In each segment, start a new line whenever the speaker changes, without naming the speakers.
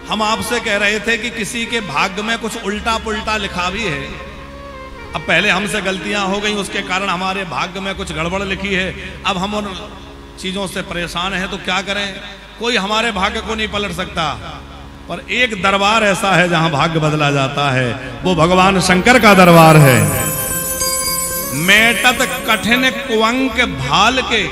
हम आपसे कह रहे थे कि किसी के भाग्य में कुछ उल्टा पुल्टा लिखा भी है। अब पहले हमसे गलतियां हो गई, उसके कारण हमारे भाग्य में कुछ गड़बड़ लिखी है। अब हम उन चीजों से परेशान हैं, तो क्या करें? कोई हमारे भाग्य को नहीं पलट सकता, पर एक दरबार ऐसा है जहां भाग्य बदला जाता है, वो भगवान शंकर का दरबार है। मेटत कठिन कुंक भाल के,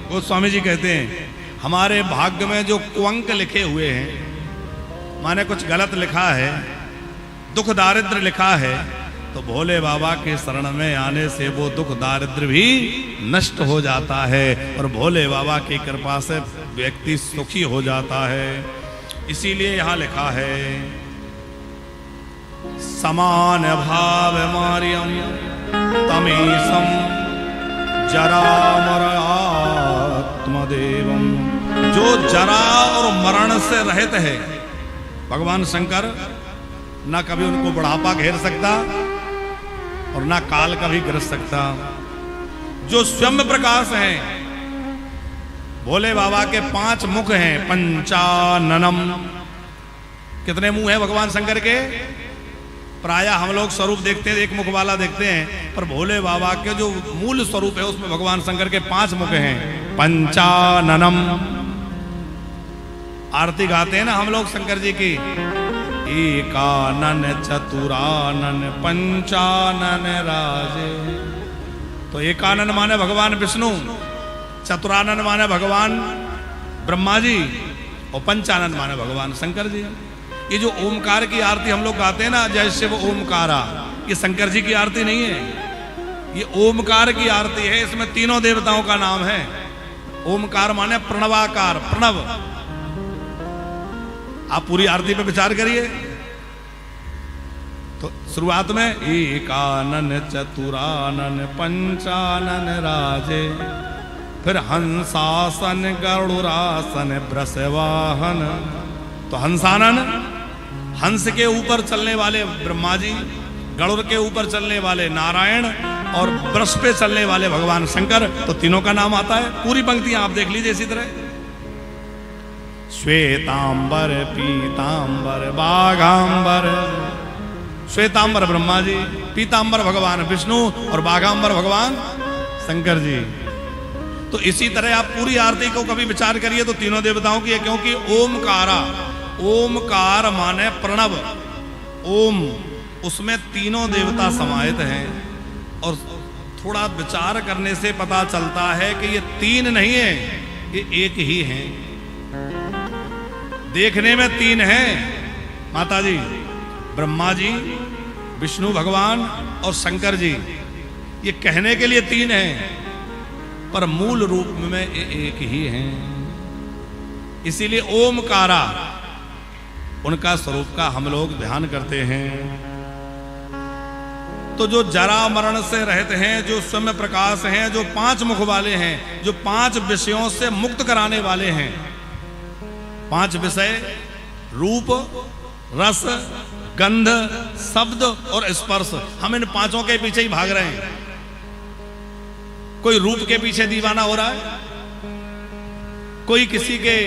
वो स्वामी जी कहते हैं हमारे भाग्य में जो कुंक लिखे हुए हैं, माने कुछ गलत लिखा है, दुख दारिद्र लिखा है, तो भोले बाबा के शरण में आने से वो दुख दारिद्र भी नष्ट हो जाता है और भोले बाबा की कृपा से व्यक्ति सुखी हो जाता है। इसीलिए यहां लिखा है समान भाव मार्यम तमेशम जरा मरात्मदेवम। जो जरा और मरण से रहित है, भगवान शंकर ना कभी उनको बुढ़ापा घेर सकता और ना काल कभी ग्रस सकता। जो स्वयं प्रकाश हैं, भोले बाबा के 5 मुख हैं, पंचाननम। कितने मुंह हैं भगवान शंकर के? प्रायः हम लोग स्वरूप देखते हैं, एक मुख वाला देखते हैं, पर भोले बाबा के जो मूल स्वरूप है उसमें भगवान शंकर के 5 मुख हैं, पंचाननम। आरती गाते हैं ना हम लोग शंकर जी की, एकानन चतुरानन पंचानन राजे। तो एकानन माने भगवान विष्णु, चतुरानन माने भगवान ब्रह्मा जी, और पंचानन माने भगवान शंकर जी। ये जो ओमकार की आरती हम लोग गाते हैं ना, जैसे वो ओमकारा, ये शंकर जी की आरती नहीं है, ये ओमकार की आरती है। इसमें तीनों देवताओं का नाम है। ओमकार माने प्रणवाकार, प्रणव। आप पूरी आरती पे विचार करिए। तो शुरुआत में एकानन चतुरानन पंचानन राजे, फिर हंसासन गरुड़ासन वृषवाहन। तो हंसानन, हंस के ऊपर चलने वाले ब्रह्मा जी, गरुड़ के ऊपर चलने वाले नारायण और वृष पे चलने वाले भगवान शंकर। तो तीनों का नाम आता है। पूरी पंक्तियां आप देख लीजिए इसी तरह। श्वेतांबर पीतांबर बाघांबर। श्वेतांबर ब्रह्मा जी, पीतांबर भगवान विष्णु और बाघांबर भगवान शंकर जी। तो इसी तरह आप पूरी आरती को कभी विचार करिए तो तीनों देवताओं की है, क्योंकि ओमकारा, ओमकार माने प्रणव, ओम, उसमें तीनों देवता समाहित हैं। और थोड़ा विचार करने से पता चलता है कि ये 3 नहीं है, ये एक ही है। देखने में 3 हैं माता जी, ब्रह्मा जी, विष्णु भगवान और शंकर जी। ये कहने के लिए 3 हैं, पर मूल रूप में एक ही हैं। इसीलिए ओमकारा, उनका स्वरूप का हम लोग ध्यान करते हैं। तो जो जरा मरण से रहित हैं, जो स्वयं प्रकाश हैं, जो 5 मुख वाले हैं, जो 5 विषयों से मुक्त कराने वाले हैं। 5 विषय, रूप, रस, गंध, शब्द और स्पर्श। हम इन 5 के पीछे ही भाग रहे हैं। कोई रूप के पीछे दीवाना हो रहा है, कोई किसी के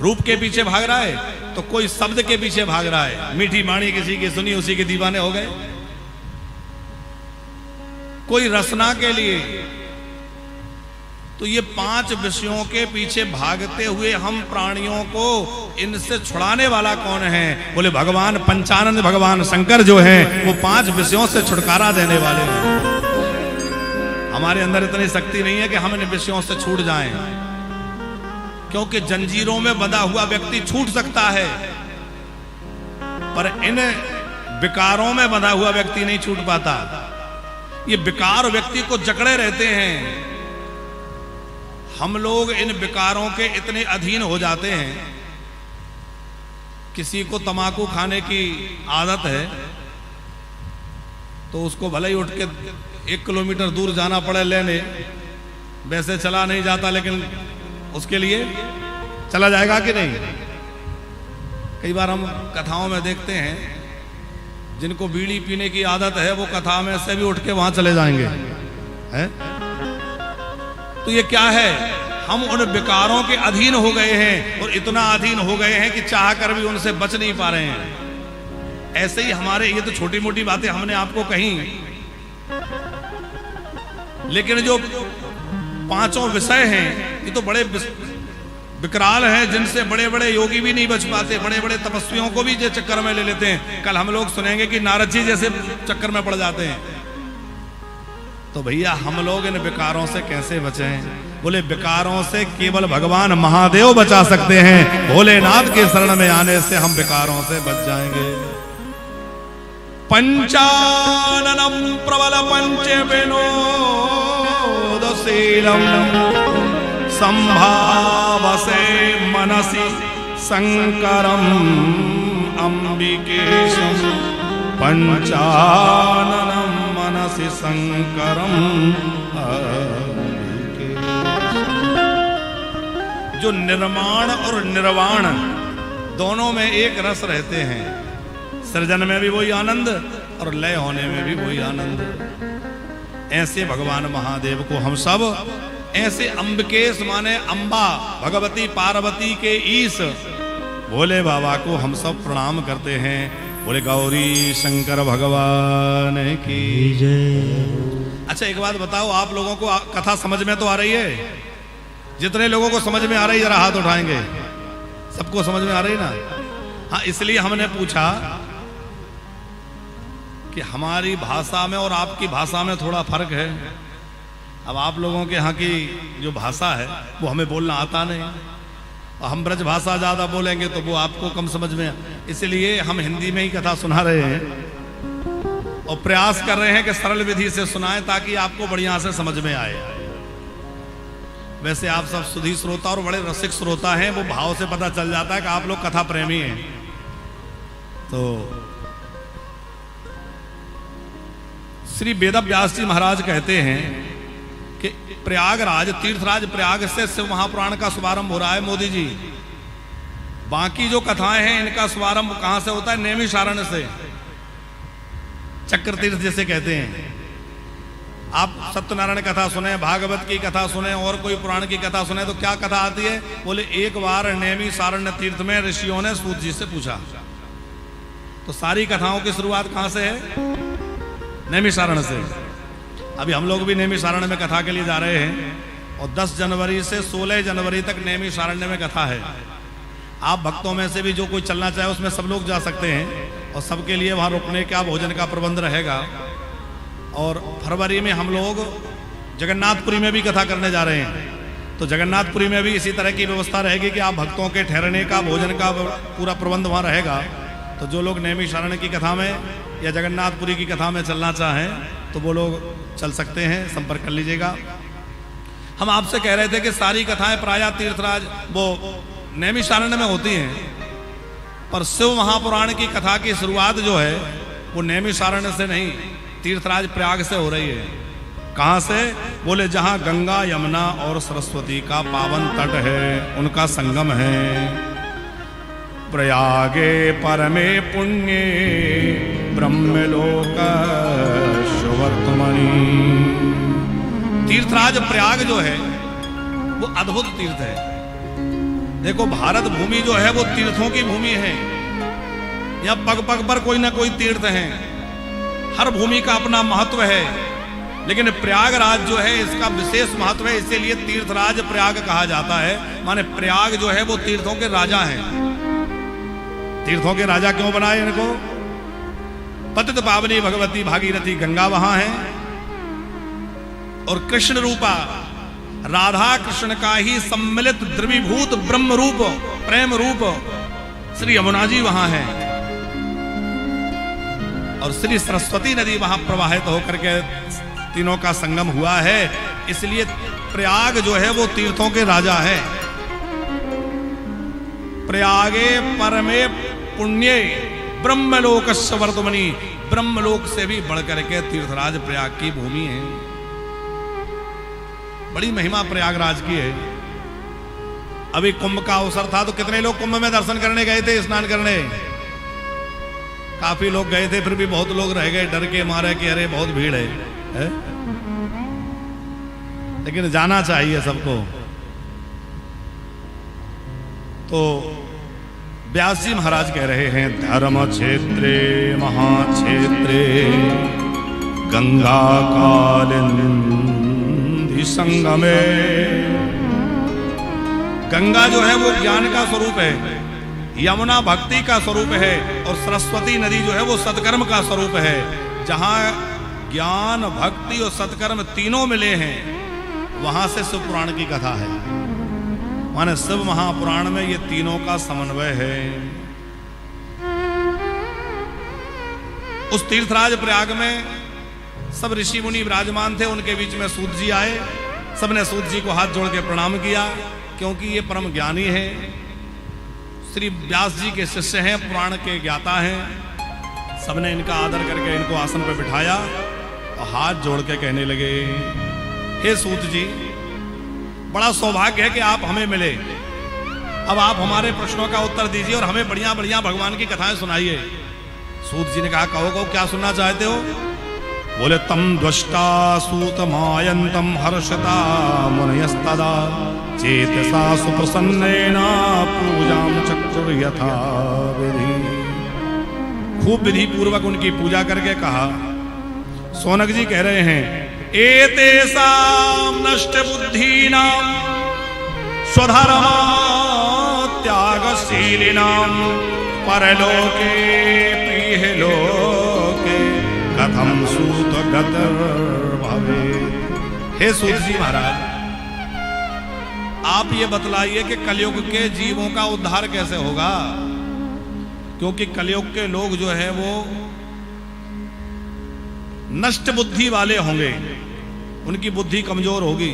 रूप के पीछे भाग रहा है, तो कोई शब्द के पीछे भाग रहा है। मीठी वाणी किसी की सुनी, उसी के दीवाने हो गए। कोई रसना के लिए। तो ये 5 विषयों के पीछे भागते हुए हम प्राणियों को इनसे छुड़ाने वाला कौन है? बोले भगवान पंचानन, भगवान शंकर जो हैं वो 5 विषयों से छुटकारा देने वाले हैं। हमारे अंदर इतनी शक्ति नहीं है कि हम इन विषयों से छूट जाएं, क्योंकि जंजीरों में बंधा हुआ व्यक्ति छूट सकता है, पर इन विकारों में बंधा हुआ व्यक्ति नहीं छूट पाता। ये विकार व्यक्ति को जकड़े रहते हैं। हम लोग इन विकारों के इतने अधीन हो जाते हैं। किसी को तंबाकू खाने की आदत है, तो उसको भले ही उठ के 1 किलोमीटर दूर जाना पड़े लेने, वैसे चला नहीं जाता, लेकिन उसके लिए चला जाएगा कि नहीं? कई बार हम कथाओं में देखते हैं, जिनको बीड़ी पीने की आदत है वो कथा में से भी उठ के वहां चले जाएंगे, है? तो ये क्या है? हम उन विकारों के अधीन हो गए हैं और इतना अधीन हो गए हैं कि चाह कर भी उनसे बच नहीं पा रहे हैं। ऐसे ही हमारे, ये तो छोटी मोटी बातें हमने आपको कही, लेकिन जो पांचों विषय हैं ये तो बड़े विकराल हैं, जिनसे बड़े बड़े योगी भी नहीं बच पाते, बड़े बड़े तपस्वियों को भी ये चक्कर में ले लेते हैं। कल हम लोग सुनेंगे कि नारद जी जैसे चक्कर में पड़ जाते हैं। तो भैया हम लोग इन विकारों से कैसे बचें? बोले विकारों से केवल भगवान महादेव बचा सकते हैं। भोलेनाथ के शरण में आने से हम विकारों से बच जाएंगे। पंचाननम प्रबल पंच विनोदशीलम संभावसे मनसि शंकरम अंबिकेशम पंचाननम मनसि शंकरम अंबिकेशम। जो निर्माण और निर्वाण दोनों में एक रस रहते हैं, सृजन में भी वही आनंद और लय होने में भी वही आनंद। ऐसे भगवान महादेव को हम सब, ऐसे अंबिकेश माने अंबा, भगवती पार्वती के ईश भोले बाबा को हम सब प्रणाम करते हैं। बोले गौरी शंकर भगवान की जय। अच्छा एक बात बताओ, आप लोगों को कथा समझ में तो आ रही है? जितने लोगों को समझ में आ रही है जरा हाथ उठाएंगे। सबको समझ में आ रही ना? हाँ, इसलिए हमने पूछा कि हमारी भाषा में और आपकी भाषा में थोड़ा फर्क है। अब आप लोगों के यहाँ की जो भाषा है वो हमें बोलना आता नहीं, और हम ब्रज भाषा ज़्यादा बोलेंगे तो वो आपको कम समझ में, इसलिए हम हिंदी में ही कथा सुना रहे हैं और प्रयास कर रहे हैं कि सरल विधि से सुनाएं ताकि आपको बढ़िया से समझ में आए। वैसे आप सब सुधी श्रोता और बड़े रसिक श्रोता हैं, वो भाव से पता चल जाता है कि आप लोग कथा प्रेमी हैं। तो श्री वेदव्यास जी महाराज कहते हैं कि प्रयागराज, तीर्थराज प्रयाग से शिव महापुराण का शुभारंभ हो रहा है मोदी जी। बाकी जो कथाएं हैं इनका शुभारंभ कहां से होता है? नैमिषारण्य से, चक्र तीर्थ जैसे कहते हैं। आप सत्यनारायण कथा सुने, भागवत की कथा सुने और कोई पुराण की कथा सुने तो क्या कथा आती है? बोले एक बार नैमिषारण्य तीर्थ में ऋषियों ने सूत जी से पूछा। तो सारी कथाओं की शुरुआत कहां से है? नैमिषारण्य से। अभी हम लोग भी नैमिषारण्य में कथा के लिए जा रहे हैं और 10 जनवरी से 16 जनवरी तक नैमिषारण्य में कथा है। आप भक्तों में से भी जो कोई चलना चाहे उसमें सब लोग जा सकते हैं और सबके लिए वहाँ रुकने का, भोजन का प्रबंध रहेगा। और फरवरी में हम लोग जगन्नाथपुरी में भी कथा करने जा रहे हैं, तो जगन्नाथपुरी में भी इसी तरह की व्यवस्था रहेगी कि आप भक्तों के ठहरने का, भोजन का पूरा प्रबंध वहाँ रहेगा। तो जो लोग नैमिषारण्य की कथा में या जगन्नाथपुरी की कथा में चलना चाहें तो वो लोग चल सकते हैं, संपर्क कर लीजिएगा। हम आपसे कह रहे थे कि सारी कथाएं प्रायः तीर्थराज वो नैमिषारण्य में होती हैं, पर शिव महापुराण की कथा की शुरुआत जो है वो नैमिषारण्य से नहीं, तीर्थराज प्रयाग से हो रही है। कहाँ से? बोले जहाँ गंगा, यमुना और सरस्वती का पावन तट है, उनका संगम है। प्रयागे परमे पुण्ये ब्रह्मलोक सुवर्तमणि। तीर्थराज प्रयाग जो है वो अद्भुत तीर्थ है। देखो भारत भूमि जो है वो तीर्थों की भूमि है। यहाँ पग पग पर कोई ना कोई तीर्थ है, हर भूमि का अपना महत्व है, लेकिन प्रयागराज जो है इसका विशेष महत्व है, इसीलिए तीर्थराज प्रयाग कहा जाता है। माने प्रयाग जो है वो तीर्थों के राजा हैं। तीर्थों के राजा क्यों बनाए इनको? पतित पावनी भगवती भागीरथी गंगा वहां है और कृष्ण रूपा राधा कृष्ण का ही सम्मिलित द्रवीभूत ब्रह्म रूप, प्रेम रूप श्री यमुना जी वहां है और श्री सरस्वती नदी वहां प्रवाहित होकर के तीनों का संगम हुआ है। इसलिए प्रयाग जो है वो तीर्थों के राजा है। प्रयागे परमे पुण्ये ब्रह्मलोक वर्तमनि। ब्रह्मलोक से भी बढ़कर के तीर्थराज प्रयाग की भूमि है। बड़ी महिमा प्रयागराज की है। अभी कुंभ का अवसर था तो कितने लोग कुंभ में दर्शन करने गए थे, स्नान करने? काफी लोग गए थे, फिर भी बहुत लोग रह गए डर के मारे कि अरे बहुत भीड़ है? लेकिन जाना चाहिए सबको। तो व्यास जी महाराज कह रहे हैं, धर्म क्षेत्रे महाक्षेत्रे गंगा कालिंदी संगमे। गंगा जो है वो ज्ञान का स्वरूप है, यमुना भक्ति का स्वरूप है, और सरस्वती नदी जो है वो सत्कर्म का स्वरूप है। जहां ज्ञान भक्ति और सत्कर्म तीनों मिले हैं, वहां से शिव पुराण की कथा है। माने शिव महापुराण में ये तीनों का समन्वय है। उस तीर्थराज प्रयाग में सब ऋषि मुनि विराजमान थे, उनके बीच में सूत जी आए। सबने सूत जी को हाथ जोड़ के प्रणाम किया, क्योंकि ये परम ज्ञानी है, श्री व्यास जी के शिष्य हैं, पुराण के ज्ञाता हैं। सबने इनका आदर करके इनको आसन पर बिठाया और हाथ जोड़ के कहने लगे, हे सूत जी, बड़ा सौभाग्य है कि आप हमें मिले। अब आप हमारे प्रश्नों का उत्तर दीजिए और हमें बढ़िया बढ़िया भगवान की कथाएं सुनाइए। सूत जी ने कहा, कहो क्या सुनना चाहते हो? बोले, तम द्वष्टा सूत मायंतम हर्षता मुनयस्तदा चेतसा सुप्रसन्नेना पूजाम चक्र यथा विधि। खूब विधि पूर्वक उनकी पूजा करके कहा। सोनक जी कह रहे हैं, एतेषां नष्ट बुद्धीनां स्वधर्मा त्यागशीलिनां परलोके प्रियलोके कथम सूत गतर भवे। हे सूत जी महाराज, आप ये बतलाइए कि कलयुग के जीवों का उद्धार कैसे होगा? क्योंकि कलयुग के लोग जो है वो नष्ट बुद्धि वाले होंगे, उनकी बुद्धि कमजोर होगी।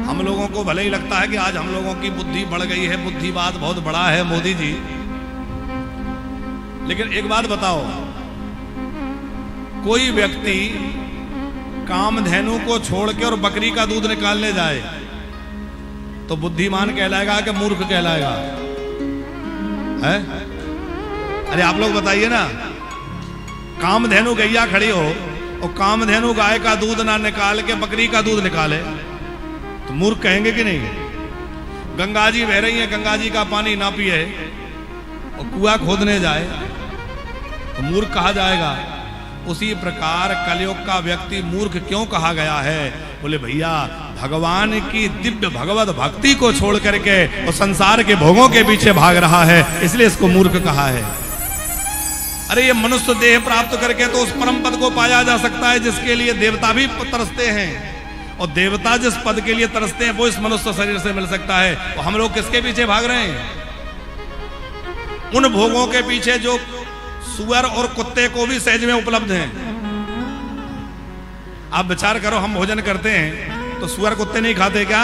हम लोगों को भले ही लगता है कि आज हम लोगों की बुद्धि बढ़ गई है, बुद्धिवाद बहुत बड़ा है मोदी जी, लेकिन एक बात बताओ, कोई व्यक्ति कामधेनु को छोड़ के और बकरी का दूध निकालने जाए तो बुद्धिमान कहलाएगा कि मूर्ख कहलाएगा? है? अरे आप लोग बताइए ना, कामधेनु गैया खड़ी हो और कामधेनु गाय का दूध ना निकाल के बकरी का दूध निकाले तो मूर्ख कहेंगे कि नहीं? गंगा जी बह रही है, गंगा जी का पानी ना पिए और कुआं खोदने जाए तो मूर्ख कहा जाएगा। उसी प्रकार कलयुग का व्यक्ति मूर्ख क्यों कहा गया है? बोले भैया, भगवान की दिव्य भगवत भक्ति को छोड़ करके और संसार के भोगों के पीछे भाग रहा है, इसलिए इसको मूर्ख कहा है। अरे ये मनुष्य देह प्राप्त करके तो उस परम पद को पाया जा सकता है जिसके लिए देवता भी तरसते हैं, और देवता जिस पद के लिए तरसते हैं वो इस मनुष्य शरीर से मिल सकता है। और हम लोग किसके पीछे भाग रहे हैं? उन भोगों के पीछे जो सुअर और कुत्ते को भी सहज में उपलब्ध हैं। आप विचार करो, हम भोजन करते हैं तो सुअर कुत्ते नहीं खाते क्या?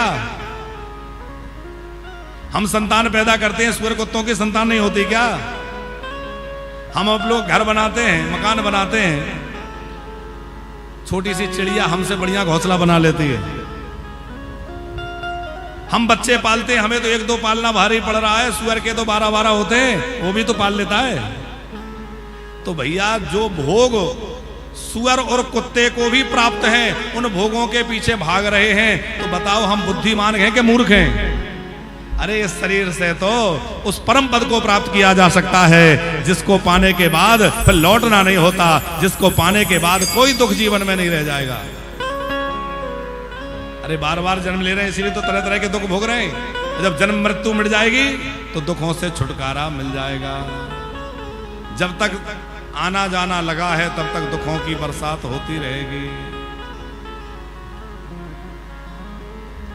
हम संतान पैदा करते हैं, सुअर कुत्तों की संतान नहीं होती क्या? हम अब लोग घर बनाते हैं, मकान बनाते हैं, छोटी सी चिड़िया हमसे बढ़िया घोंसला बना लेती है। हम बच्चे पालते हैं, हमें तो एक दो पालना भारी पड़ रहा है, सुअर के तो 12-12 होते हैं, वो भी तो पाल लेता है। तो भैया, जो भोग सुअर और कुत्ते को भी प्राप्त हैं, उन भोगों के पीछे भाग रहे हैं, तो बताओ हम बुद्धिमान हैं कि मूर्ख हैं? अरे इस शरीर से तो उस परम पद को प्राप्त किया जा सकता है जिसको पाने के बाद फिर लौटना नहीं होता, जिसको पाने के बाद कोई दुख जीवन में नहीं रह जाएगा। अरे बार बार जन्म ले रहे हैं, इसीलिए तो तरह तरह के दुख भोग रहे हैं। जब जन्म मृत्यु मिट जाएगी तो दुखों से छुटकारा मिल जाएगा। जब तक आना जाना लगा है तब तक दुखों की बरसात होती रहेगी।